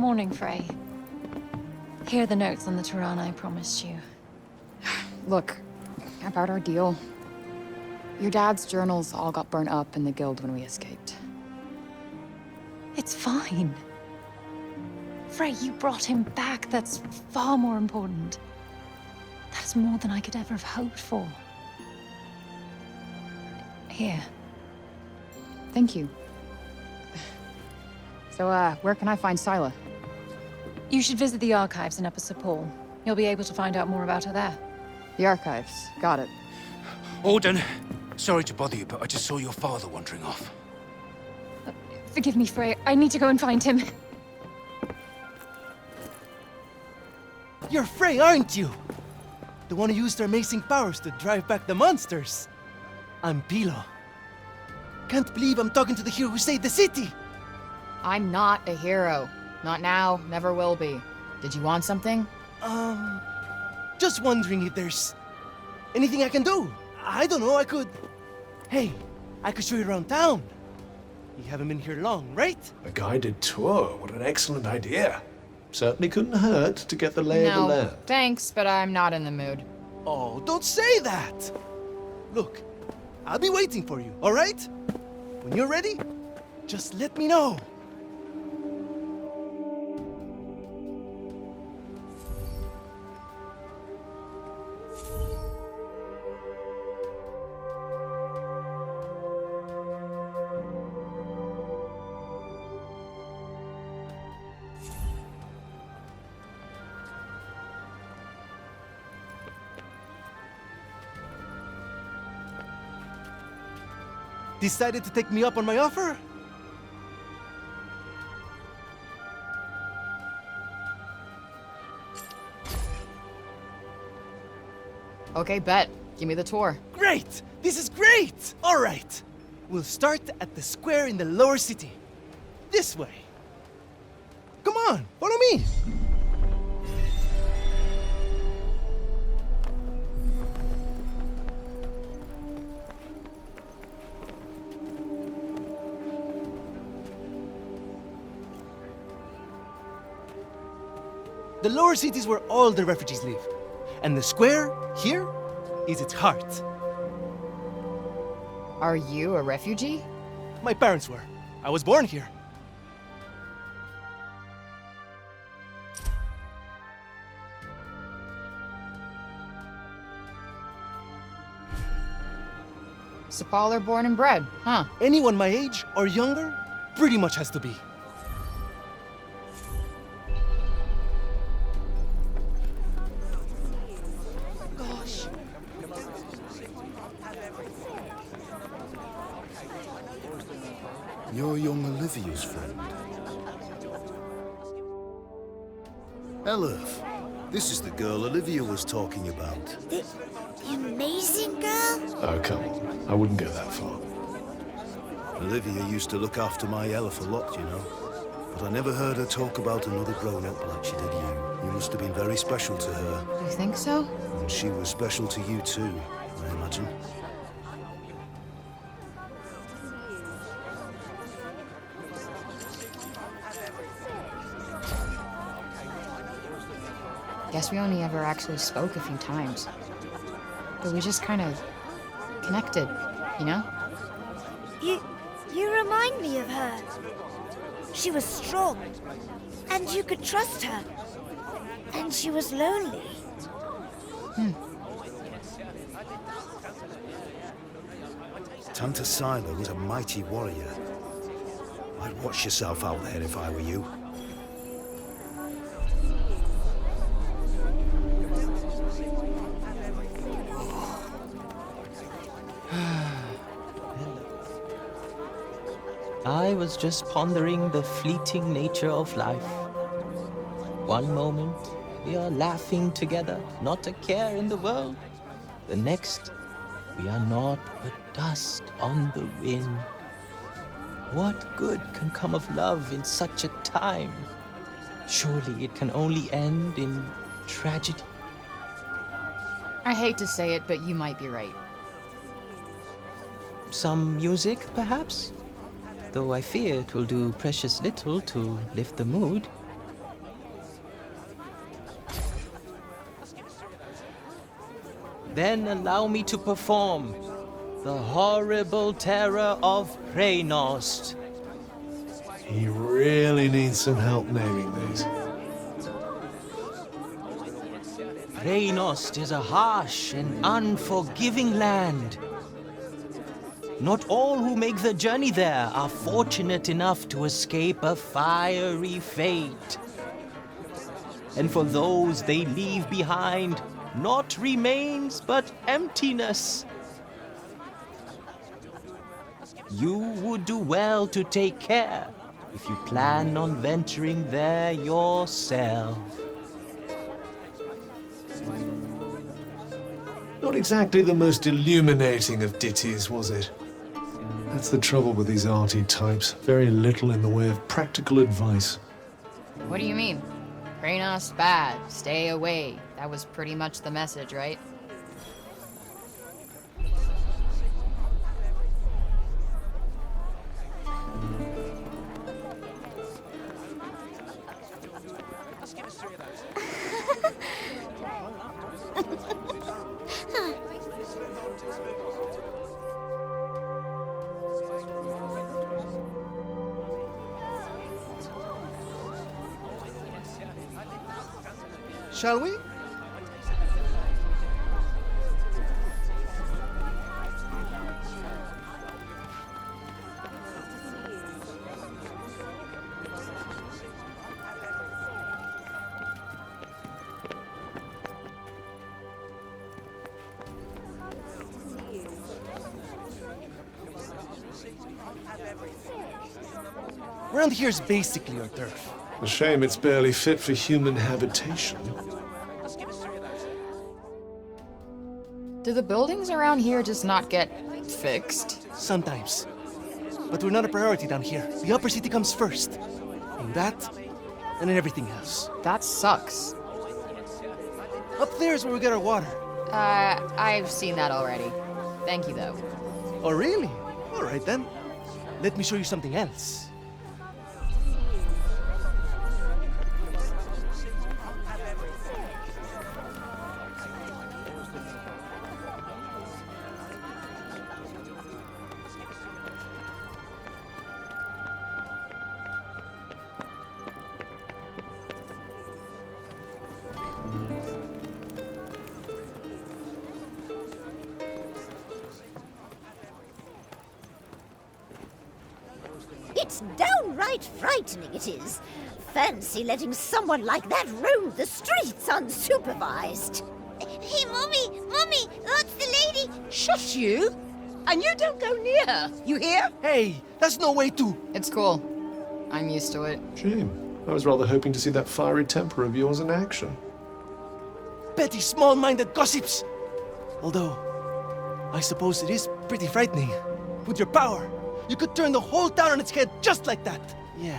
Morning, Frey. Here are the notes on the Tirana I promised you. Look, about our deal. Your dad's journals all got burnt up in the guild when we escaped. It's fine. Frey, you brought him back. That's far more important. That's more than I could ever have hoped for. Here. Thank you. So, where can I find Scylla? You should visit the archives in Upper Sepul. You'll be able to find out more about her there. The archives. Got it. Auden, sorry to bother you, but I just saw your father wandering off. Forgive me, Frey. I need to go and find him. You're Frey, aren't you? The one who used her amazing powers to drive back the monsters. I'm Pilo. Can't believe I'm talking to the hero who saved the city. I'm not a hero. Not now, never will be. Did you want something? Just wondering if there's anything I can do. I don't know, I could... Hey, I could show you around town. You haven't been here long, right? A guided tour, what an excellent idea. Certainly couldn't hurt to get the lay of the land. No, thanks, but I'm not in the mood. Oh, don't say that! Look, I'll be waiting for you, all right? When you're ready, just let me know. Decided to take me up on my offer? Okay, bet. Give me the tour. Great! This is great! All right. We'll start at the square in the lower city. This way. Come on, follow me! The lower city is where all the refugees live. And the square, here, is its heart. Are you a refugee? My parents were. I was born here. Sepal are born and bred, huh? Anyone my age or younger pretty much has to be. You're young Olivia's friend. Elif, this is the girl Olivia was talking about. The amazing girl? Oh, come on. I wouldn't go that far. Olivia used to look after my Elif a lot, you know. But I never heard her talk about another grown-up like she did you. You must have been very special to her. You think so? And she was special to you too, I imagine. Guess we only ever actually spoke a few times. But we just kind of connected, you know? You remind me of her. She was strong, and you could trust her. And she was lonely. Tanta Scylla was a mighty warrior. I'd watch yourself out there if I were you. I was just pondering the fleeting nature of life. One moment, we are laughing together, not a care in the world. The next, we are naught but dust on the wind. What good can come of love in such a time? Surely it can only end in tragedy. I hate to say it, but you might be right. Some music, perhaps? Though I fear it will do precious little to lift the mood. Then allow me to perform the horrible terror of Preynost. He really needs some help naming these. Preynost is a harsh and unforgiving land. Not all who make the journey there are fortunate enough to escape a fiery fate. And for those they leave behind, not remains but emptiness. You would do well to take care if you plan on venturing there yourself. Not exactly the most illuminating of ditties, was it? That's the trouble with these arty types. Very little in the way of practical advice. What do you mean? Preynost bad, stay away. That was pretty much the message, right? Shall we? Around here's basically our turf. A shame it's barely fit for human habitation. Do the buildings around here just not get fixed? Sometimes. But we're not a priority down here. The upper city comes first. And that, and then everything else. That sucks. Up there is where we get our water. I've seen that already. Thank you, though. Oh, really? All right, then. Let me show you something else. It's downright frightening, it is. Fancy letting someone like that roam the streets unsupervised. Hey, Mommy! Mommy! That's the lady! Shush you! And you don't go near her, you hear? Hey, that's no way to... It's cool. I'm used to it. Shame. I was rather hoping to see that fiery temper of yours in action. Petty, small-minded gossips! Although, I suppose it is pretty frightening. With your power, you could turn the whole town on its head just like that. Yeah,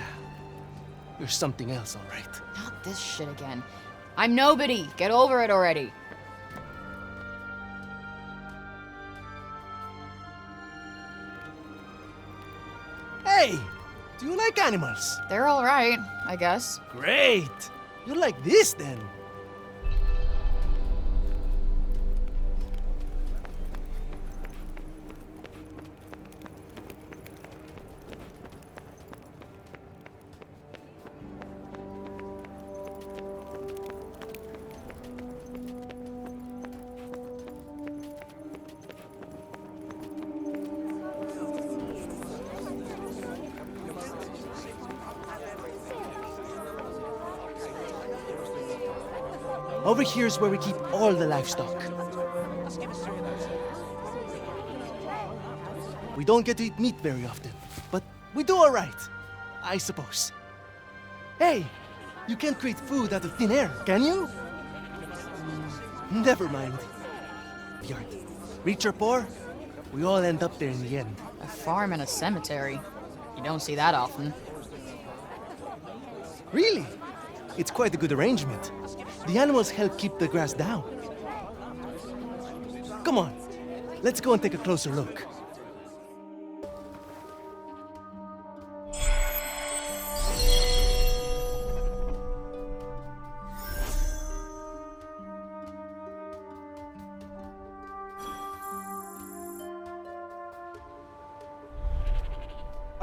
you're something else, all right. Not this shit again. I'm nobody. Get over it already. Hey, do you like animals? They're all right, I guess. Great! You like this, then? Over here is where we keep all the livestock. We don't get to eat meat very often, but we do all right, I suppose. Hey, you can't create food out of thin air, can you? Never mind. Yard. Rich or poor, we all end up there in the end. A farm and a cemetery. You don't see that often. Really? It's quite a good arrangement. The animals help keep the grass down. Come on, let's go and take a closer look.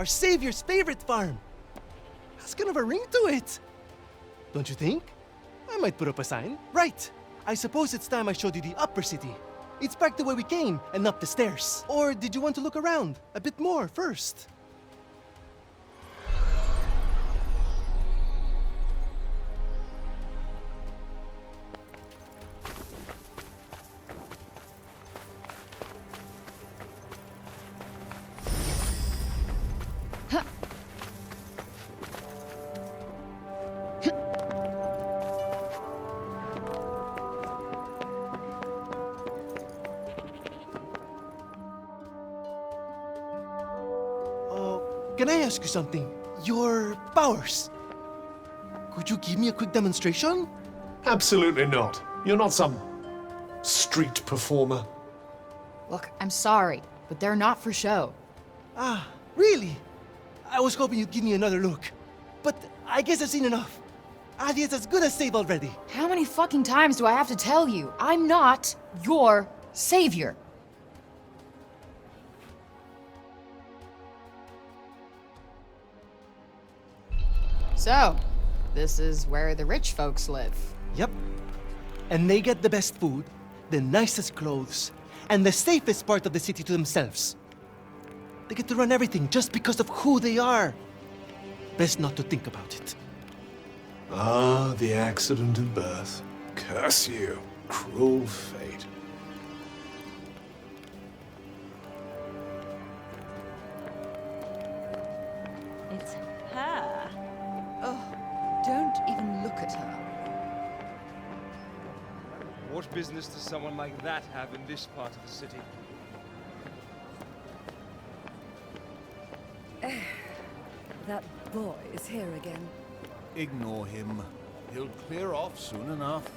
our savior's favorite farm. Has kind of a ring to it. Don't you think? I might put up a sign. Right. I suppose it's time I showed you the upper city. It's back the way we came and up the stairs. Or did you want to look around a bit more first? Can I ask you something? Your powers. Could you give me a quick demonstration? Absolutely not. You're not some street performer. Look, I'm sorry, but they're not for show. Ah, really? I was hoping you'd give me another look. But I guess I've seen enough. Adia's as good as saved already. How many fucking times do I have to tell you? I'm not your savior. So, this is where the rich folks live. Yep. And they get the best food, the nicest clothes, and the safest part of the city to themselves. They get to run everything just because of who they are. Best not to think about it. Ah, the accident of birth. Curse you, cruel fate. It's her. Oh, don't even look at her. What business does someone like that have in this part of the city? That boy is here again. Ignore him. He'll clear off soon enough.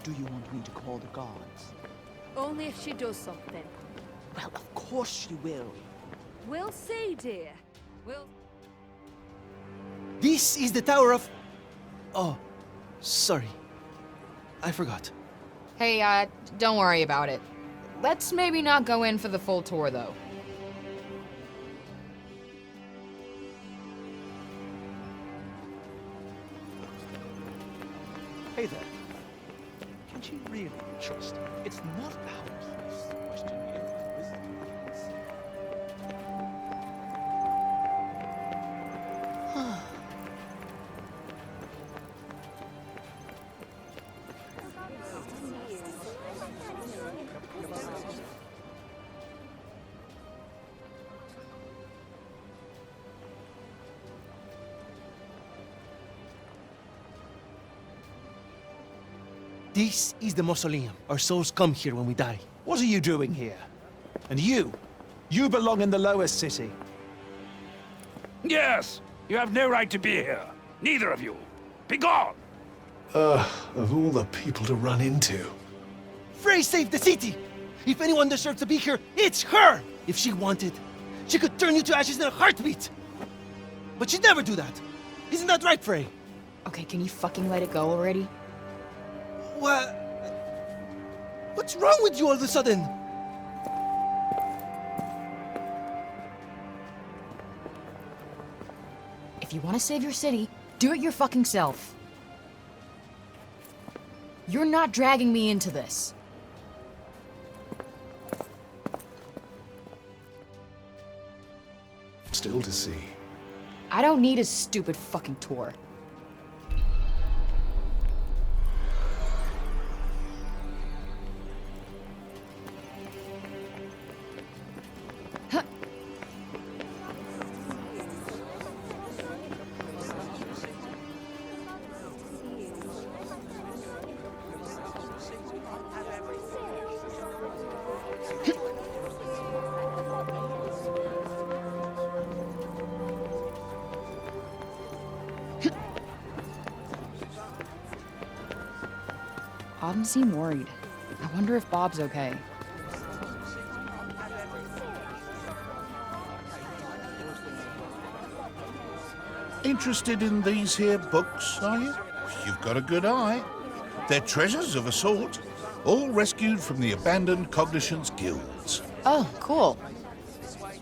Do you want me to call the guards? Only if she does something. Well, of course she will. We'll see, dear. We'll... This is the Tower of... Oh, sorry. I forgot. Hey, don't worry about it. Let's maybe not go in for the full tour, though. Hey there. Can she really be trusted? It's not our place to question you. This is the mausoleum. Our souls come here when we die. What are you doing here? And you? You belong in the lowest city. Yes! You have no right to be here. Neither of you. Be gone! Of all the people to run into. Frey saved the city! If anyone deserves to be here, it's her! If she wanted, she could turn you to ashes in a heartbeat! But she'd never do that. Isn't that right, Frey? Okay, can you fucking let it go already? What? What's wrong with you all of a sudden? If you want to save your city, do it your fucking self. You're not dragging me into this. Still to see. I don't need a stupid fucking tour. Autumn seemed worried. I wonder if Bob's okay. Interested in these here books, are you? You've got a good eye. They're treasures of a sort, all rescued from the abandoned Cognition's guilds. Oh, cool.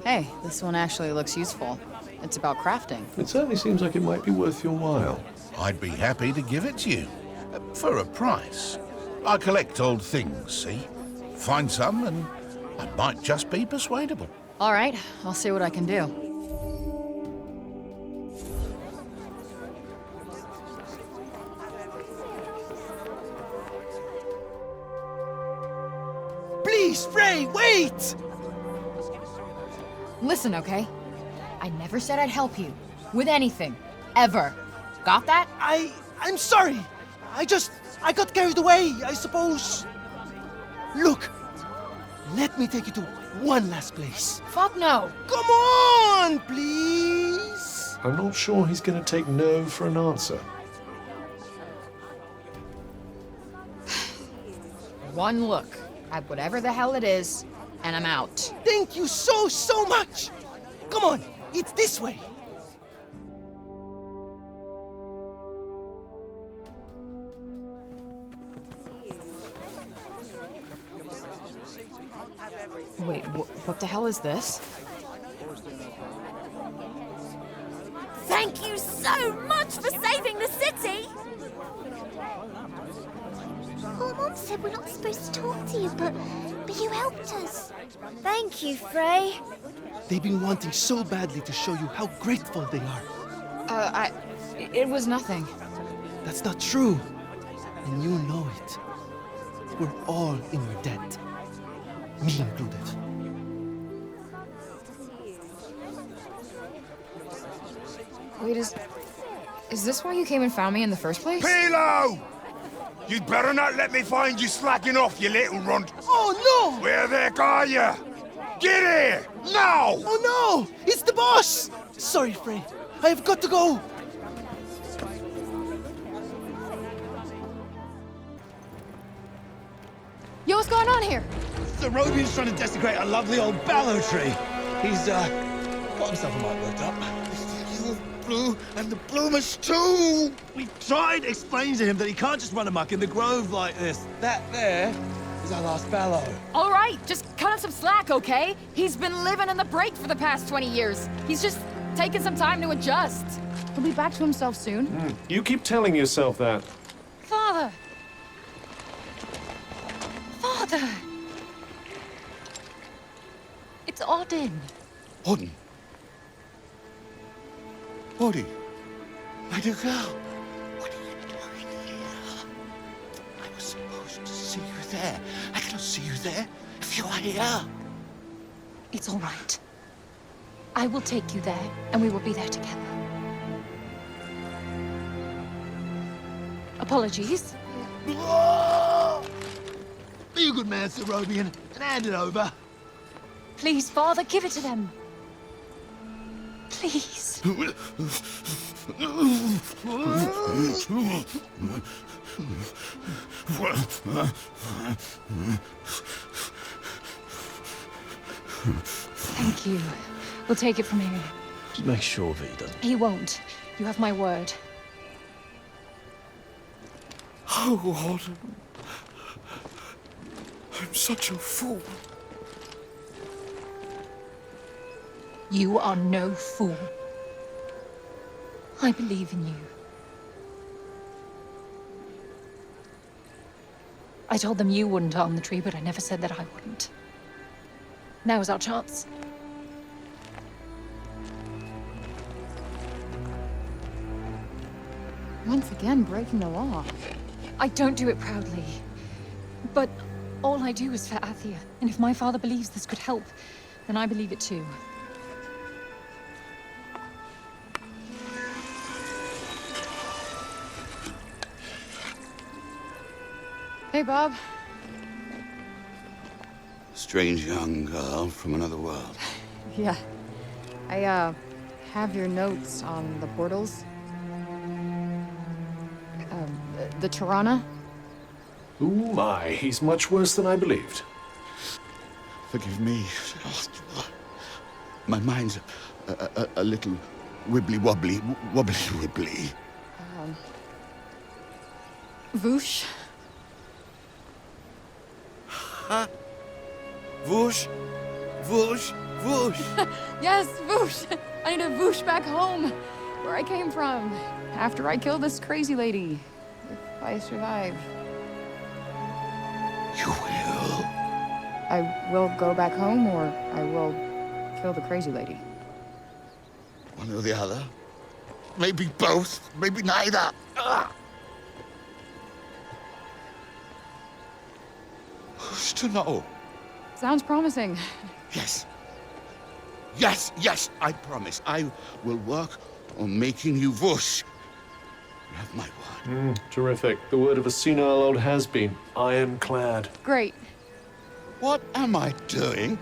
Hey, this one actually looks useful. It's about crafting. It certainly seems like it might be worth your while. I'd be happy to give it to you. For a price. I collect old things, see? Find some and I might just be persuadable. All right, I'll see what I can do. Please, Frey, wait! Listen, okay? I never said I'd help you. With anything. Ever. Got that? I'm sorry. I got carried away, I suppose. Look, let me take you to one last place. Fuck no. Come on, please. I'm not sure he's going to take no for an answer. One look at whatever the hell it is, and I'm out. Thank you so much. Come on, it's this way. Wait, what the hell is this? Thank you so much for saving the city! Poor Mom said we're not supposed to talk to you, but you helped us. Thank you, Frey. They've been wanting so badly to show you how grateful they are. It was nothing. That's not true. And you know it. We're all in your debt. Me included. Wait, is this why you came and found me in the first place? Pilo! You'd better not let me find you slacking off, you little runt. Oh, no! Where the heck are you? Get here! Now! Oh, no! It's the boss! Sorry, Frey. I have got to go. Yo, what's going on here? The Robian's trying to desecrate a lovely old ballow tree. He's, got himself a mite worked up. The blue and the bloomers too! We tried explaining to him that he can't just run amok in the grove like this. That there is our last ballow. All right, just cut him some slack, okay? He's been living in the break for the past 20 years. He's just taking some time to adjust. He'll be back to himself soon. You keep telling yourself that. Father! Father! It's Odin. Odin? Odin? My dear girl, what are you doing here? I was supposed to see you there. I cannot see you there if you are here. It's all right. I will take you there, and we will be there together. Apologies. Be a good man, Sir Robian, and hand it over. Please, Father, give it to them. Please. Thank you. We'll take it from here. Just make sure that he doesn't. He won't. You have my word. Oh, Odin. I'm such a fool. You are no fool. I believe in you. I told them you wouldn't harm the tree, but I never said that I wouldn't. Now is our chance. Once again, breaking the law. I don't do it proudly. But all I do is for Athia. And if my father believes this could help, then I believe it too. Hey, Bob. Strange young girl from another world. Yeah. I, have your notes on the portals. The Tirana. Oh my, he's much worse than I believed. Forgive me. My mind's a little wibbly-wobbly. Wobbly-wibbly. Voosh. Huh? Whoosh? Whoosh? Whoosh! Yes, whoosh! I need to whoosh back home, where I came from, after I killed this crazy lady. If I survive. You will? I will go back home, or I will kill the crazy lady. One or the other. Maybe both, maybe neither. Ah! Who's to know? Sounds promising. Yes. Yes, yes, I promise. I will work on making you whoosh. You have my word. Terrific. The word of a senile old has-been. Ironclad. Great. What am I doing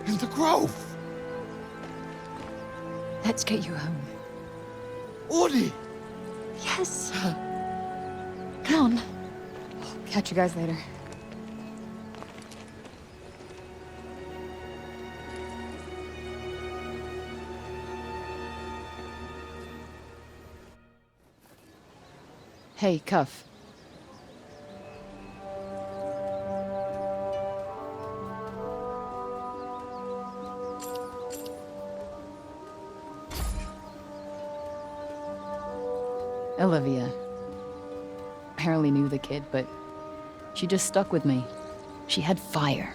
in the grove? Let's get you home. Audie! Yes. Come on. Catch you guys later. Hey, Cuff. Olivia. Apparently knew the kid, but she just stuck with me. She had fire.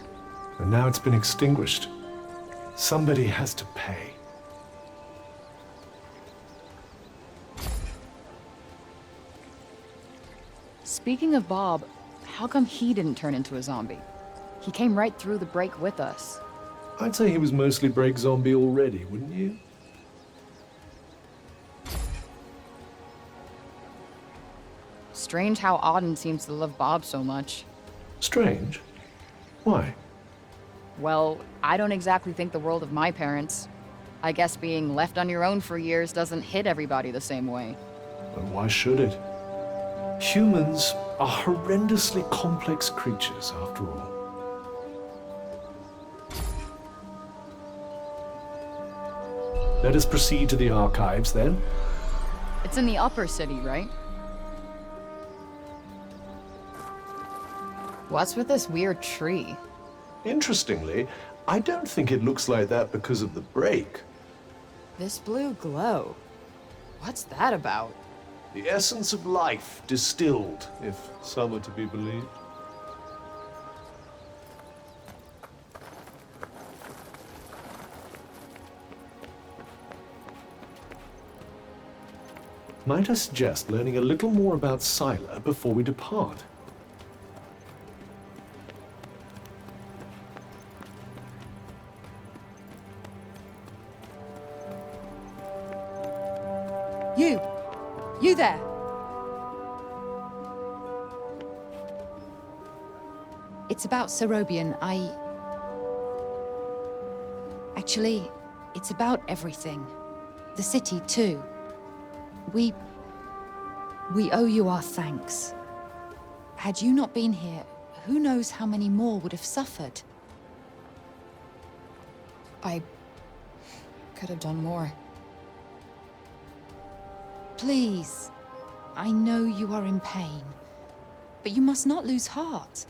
And now it's been extinguished. Somebody has to pay. Speaking of Bob, how come he didn't turn into a zombie? He came right through the break with us. I'd say he was mostly break zombie already, wouldn't you? Strange how Auden seems to love Bob so much. Strange? Why? Well, I don't exactly think the world of my parents. I guess being left on your own for years doesn't hit everybody the same way. But why should it? Humans are horrendously complex creatures, after all. Let us proceed to the archives, then. It's in the upper city, right? What's with this weird tree? Interestingly, I don't think it looks like that because of the break. This blue glow. What's that about? The essence of life distilled, if some are to be believed. Might I suggest learning a little more about Scylla before we depart? You there! It's about Serobian. Actually, it's about everything. The city, too. We owe you our thanks. Had you not been here, who knows how many more would have suffered? I could have done more. Please. I know you are in pain, but you must not lose heart.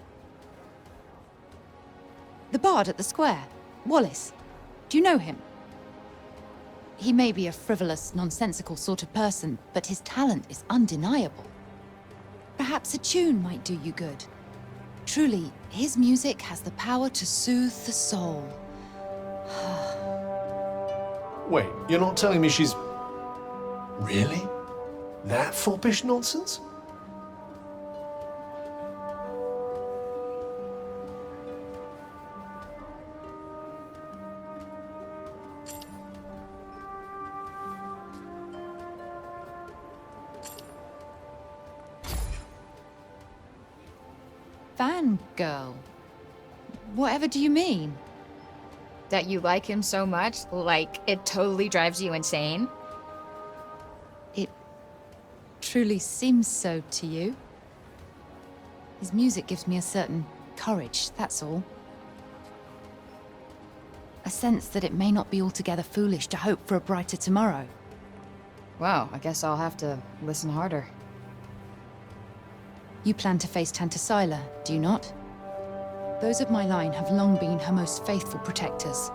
The bard at the square, Wallace. Do you know him? He may be a frivolous, nonsensical sort of person, but his talent is undeniable. Perhaps a tune might do you good. Truly, his music has the power to soothe the soul. Wait, you're not telling me she's... Really? That foppish nonsense? Fangirl? Whatever do you mean? That you like him so much, like it totally drives you insane? It truly seems so to you. His music gives me a certain courage, that's all. A sense that it may not be altogether foolish to hope for a brighter tomorrow. Wow, I guess I'll have to listen harder. You plan to face Tanta Scylla, do you not? Those of my line have long been her most faithful protectors.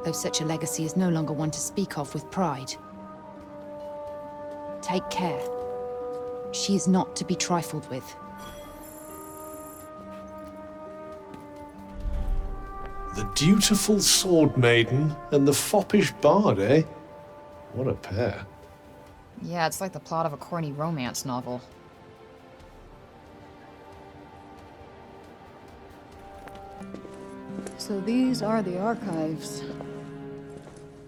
though such a legacy is no longer one to speak of with pride. Take care. She is not to be trifled with. The dutiful sword maiden and the foppish bard, eh? What a pair. Yeah, it's like the plot of a corny romance novel. So these are the archives.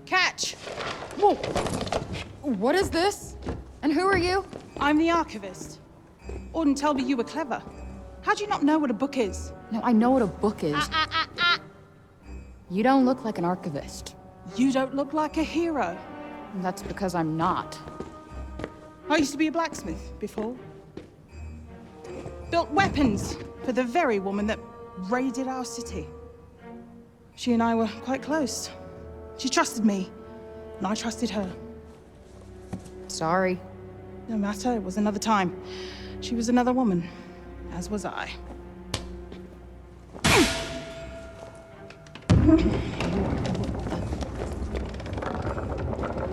Catch! Whoa! What is this? And who are you? I'm the archivist. Auden told me you were clever. How do you not know what a book is? No, I know what a book is. You don't look like an archivist. You don't look like a hero. That's because I'm not. I used to be a blacksmith before. Built weapons for the very woman that raided our city. She and I were quite close. She trusted me, and I trusted her. Sorry. No matter, it was another time. She was another woman, as was I.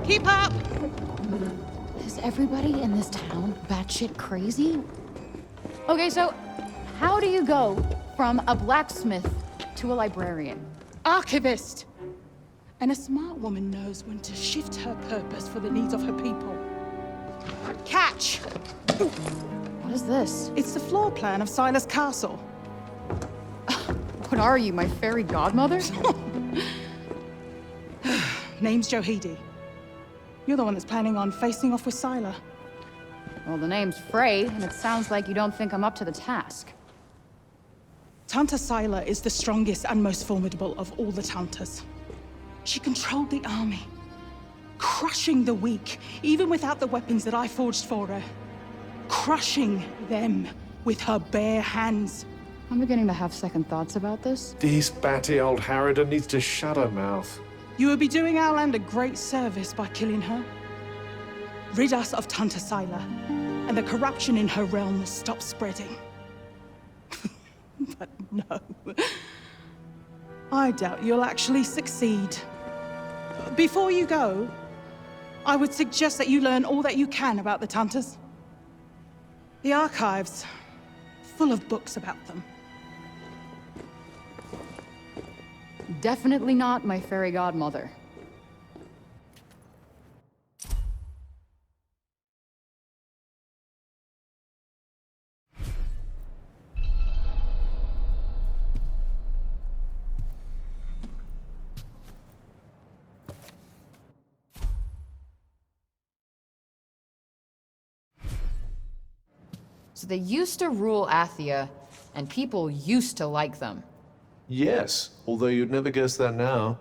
Keep up! Is everybody in this town batshit crazy? Okay, so how do you go from a blacksmith to a librarian? Archivist! And a smart woman knows when to shift her purpose for the needs of her people. Catch! What is this? It's the floor plan of Silas Castle. What are you, my fairy godmother? Name's Johidi. You're the one that's planning on facing off with Sila. Well, the name's Frey, and it sounds like you don't think I'm up to the task. Tanta Sila is the strongest and most formidable of all the Tantas. She controlled the army, crushing the weak, even without the weapons that I forged for her. Crushing them with her bare hands. I'm beginning to have second thoughts about this. This batty old Harridan needs to shut her mouth. You would be doing our land a great service by killing her. Rid us of Tanta Sila, and the corruption in her realm will stop spreading. But no. I doubt you'll actually succeed. Before you go, I would suggest that you learn all that you can about the Tantas. The archives, full of books about them. Definitely not my fairy godmother. So they used to rule Athia, and people used to like them. Yes, although you'd never guess that now.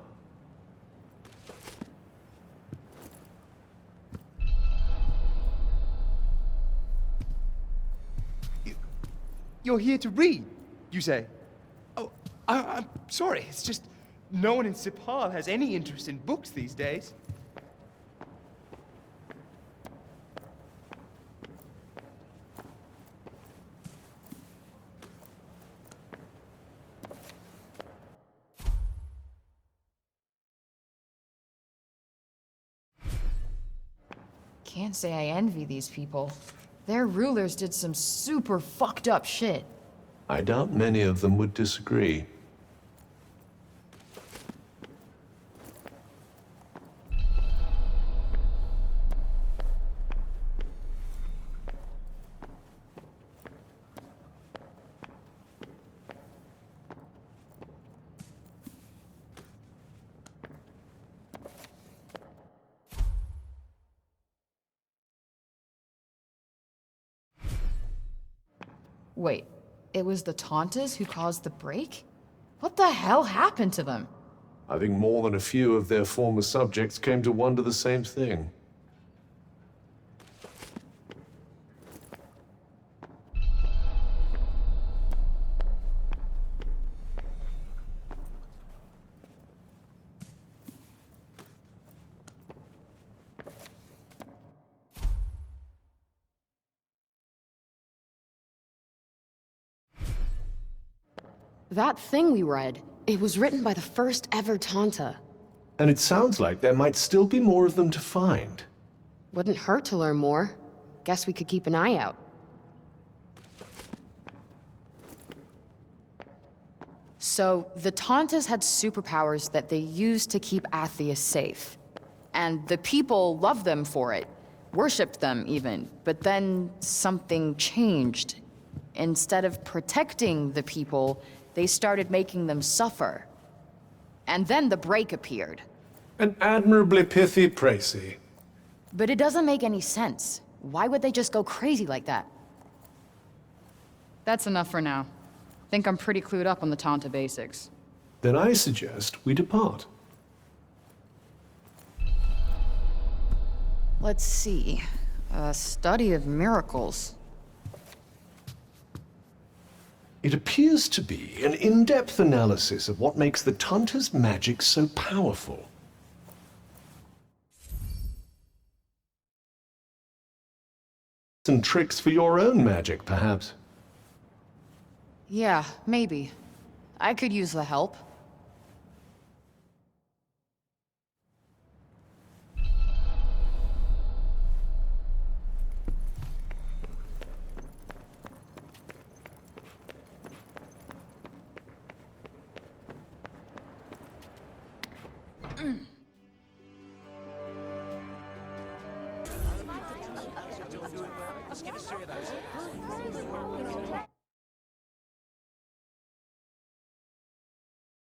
You're here to read, you say? Oh, I'm sorry. It's just no one in Sipal has any interest in books these days. Can't say I envy these people. Their rulers did some super fucked up shit. I doubt many of them would disagree. Wait, it was the Tauntas who caused the break? What the hell happened to them? I think more than a few of their former subjects came to wonder the same thing. That thing we read, it was written by the first ever Tanta. And it sounds like there might still be more of them to find. Wouldn't hurt to learn more. Guess we could keep an eye out. So, the Tantas had superpowers that they used to keep Athia safe. And the people loved them for it, worshipped them even. But then something changed. Instead of protecting the people, they started making them suffer. And then the break appeared. An admirably pithy précis. But it doesn't make any sense. Why would they just go crazy like that? That's enough for now. Think I'm pretty clued up on the Tanta basics. Then I suggest we depart. Let's see. A study of miracles. It appears to be an in-depth analysis of what makes the Tanta's magic so powerful. Some tricks for your own magic, perhaps. Yeah, maybe. I could use the help. Let's give us 3 of those.